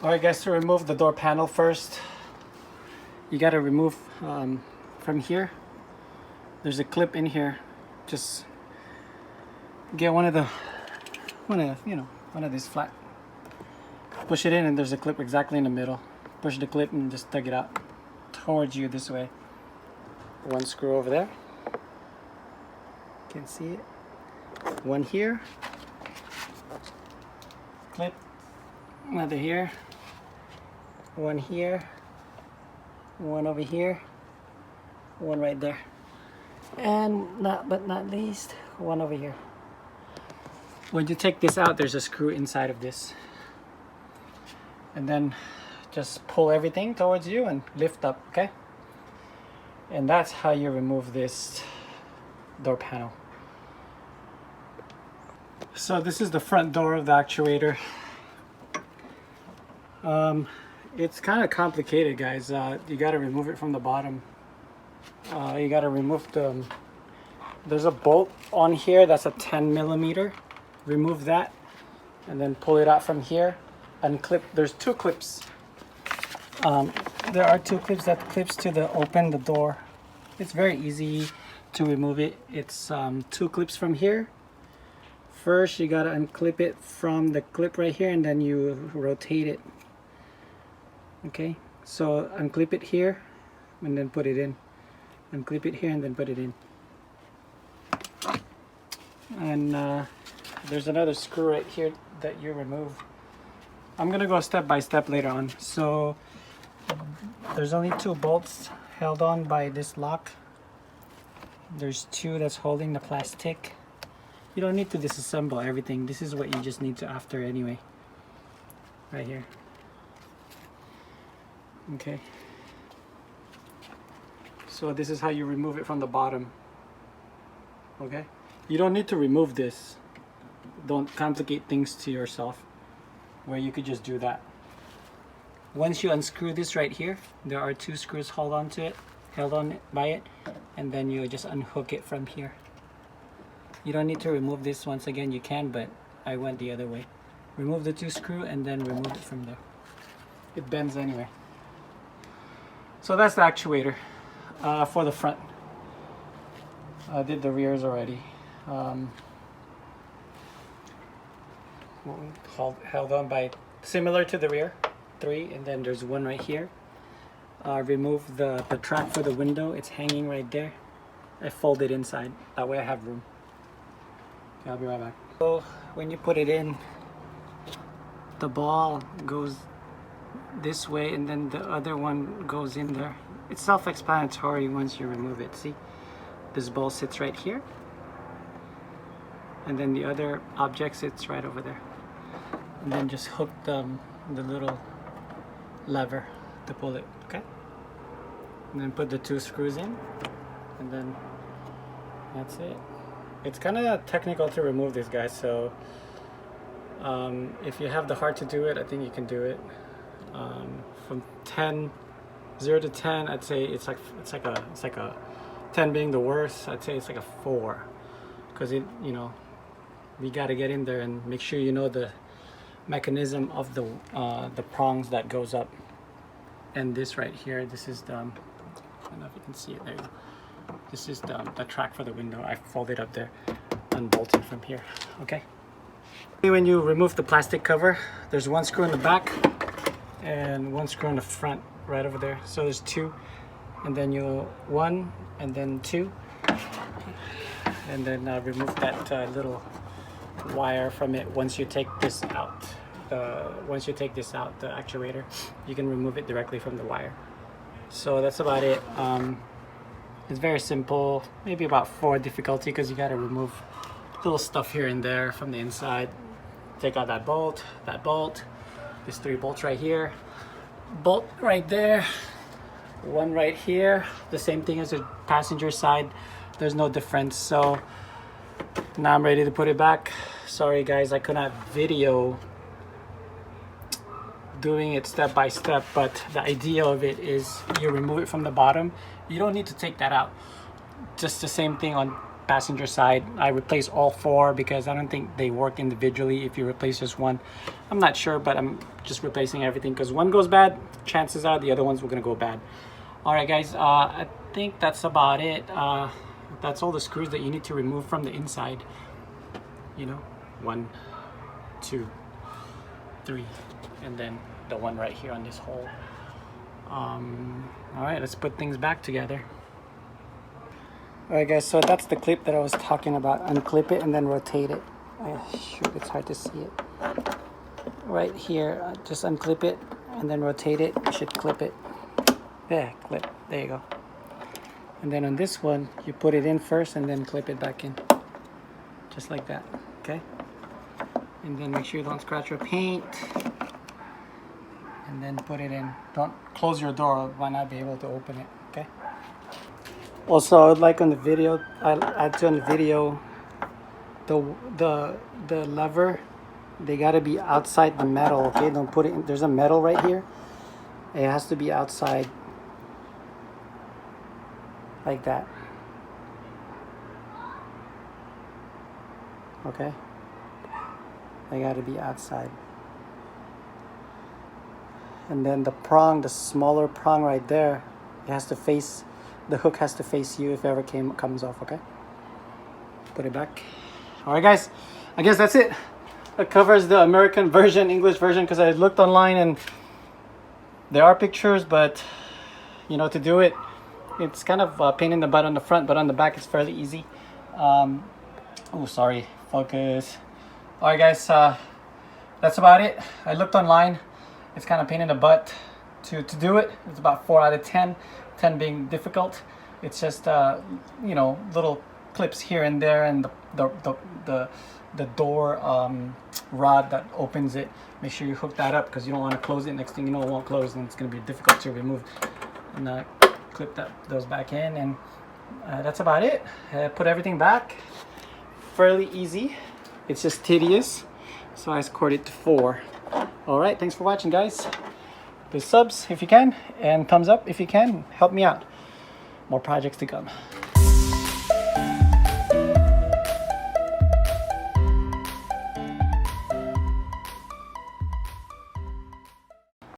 Alright guys, to remove the door panel first, you got to remove from here. There's a clip in here. Just get one of these flat. Push it in and there's a clip exactly in the middle. Push the clip and just tug it out towards you this way. One screw over there. Can see it. One here. Clip. Another here. One here. One over here. One right there. And last but not least, one over here. When you take this out, there's a screw inside of this. And then just pull everything towards you and lift up, okay? And that's how you remove this door panel. So this is the front door of the actuator. It's kind of complicated, guys. You got to remove it from the bottom. You got to remove there's a bolt on here that's a 10 millimeter. Remove that and then pull it out from here. Unclip. There's two clips. There are two clips that clips to open the door. It's very easy to remove it. It's two clips from here. First you gotta unclip it from the clip right here and then you rotate it. Okay, so unclip it here and then put it in. Unclip it here and then put it in. And there's another screw right here that you remove. I'm gonna go step by step later on. So there's only two bolts held on by this lock. There's two that's holding the plastic. You don't need to disassemble everything. This is what you just need to after anyway. Right here. Okay. So this is how you remove it from the bottom. Okay? You don't need to remove this. Don't complicate things to yourself where you could just do that. Once you unscrew this right here, there are two screws held on by it, and then you just unhook it from here. You don't need to remove this. Once again, you can, but I went the other way. Remove the two screw and then remove it from there. It bends anyway. So that's the actuator for the front. I did the rears already. Held on by, similar to the rear, 3, and then there's one right here. Remove the track for the window. It's hanging right there. I fold it inside. That way I have room. Okay, I'll be right back. So when you put it in, the ball goes this way and then the other one goes in there. It's self-explanatory once you remove it. See, this ball sits right here and then the other object sits right over there. And then just hook the little lever to pull it, okay? And then put the two screws in and then that's it. It's kind of technical to remove this, guys, so if you have the heart to do it, I think you can do it. From 0 to 10, I'd say it's like a 10 being the worst. I'd say it's like a 4, because we got to get in there and make sure you know the mechanism of the prongs that goes up. And this right here, this is the, I don't know if you can see it there. This is the track for the window. I fold it up there, unbolted from here. Okay. When you remove the plastic cover, there's one screw in the back and one screw in the front, right over there. So there's two, and then one, and then two, and then remove that little wire from it. Once you take this out, the actuator, you can remove it directly from the wire. So that's about it. It's very simple, maybe about 4 difficulty, because you got to remove little stuff here and there from the inside. Take out that bolt, these 3 bolts right here, bolt right there, one right here. The same thing as the passenger side. There's no difference. So now I'm ready to put it back. Sorry guys, I could not video doing it step by step, but the idea of it is you remove it from the bottom. You don't need to take that out. Just the same thing on passenger side. I replaced all 4 because I don't think they work individually if you replace just one. I'm not sure, but I'm just replacing everything because one goes bad, chances are the other ones were gonna go bad. All right, guys, I think that's about it. That's all the screws that you need to remove from the inside. You know, 1, 2, 3, and then the one right here on this hole. All right, let's put things back together. All right, guys, so that's the clip that I was talking about. Unclip it and then rotate it. Shoot, it's hard to see it. Right here, just unclip it and then rotate it. You should clip it. Yeah, clip. There you go. And then on this one, you put it in first and then clip it back in. Just like that, okay? And then make sure you don't scratch your paint. And then put it in. Don't close your door, might not be able to open it, okay? Also, I would like on the video, I'll add to on the video, the lever, they gotta be outside the metal, okay? Don't put it in, there's a metal right here. It has to be outside. Like that. Okay? They gotta be outside. And then the prong, the smaller prong right there, it has to face, the hook has to face you if it ever comes off, okay? Put it back. All right, guys, I guess that's it. That covers the American version, English version, because I looked online and there are pictures, but you know, to do it, it's kind of a pain in the butt on the front, but on the back it's fairly easy. Oh, sorry, focus. All right, guys, that's about it. I looked online. It's kind of pain in the butt to do it. It's about 4 out of 10, 10 being difficult. It's just you know, little clips here and there, and the door rod that opens it. Make sure you hook that up because you don't want to close it. Next thing you know, it won't close, and it's going to be difficult to remove. And clip those back in, and that's about it. Put everything back. Fairly easy. It's just tedious, so I scored it to 4. All right, thanks for watching, guys. Please subs if you can, and thumbs up if you can. Help me out. More projects to come.